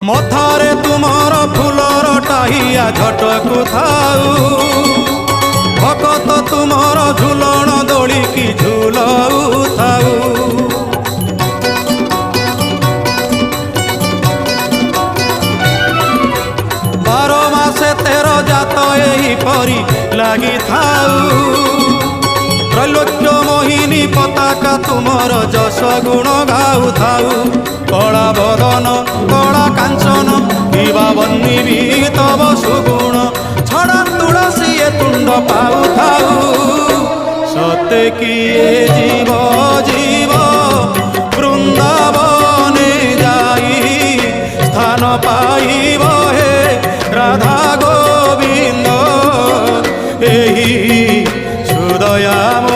मथारे तुमर फूलर टाहिया झटकु थाऊ भगत तुमर झुलण दोली की झुलऊ थाऊ। बारो मासे तेरो जात एही परी लागी थाऊ त्रैलोक्य मोहिनी पताका तुमर जस गुण गाऊ थाऊ। कला बदन कला कांचन किबा बन्नी भी तब सुगुण छड़ा तुलसी तुंड पाऊ थाऊ। सते किए जीव जीव वृंदावने जाई स्थान पाइब हे राधा गोविंद एही सुदयाम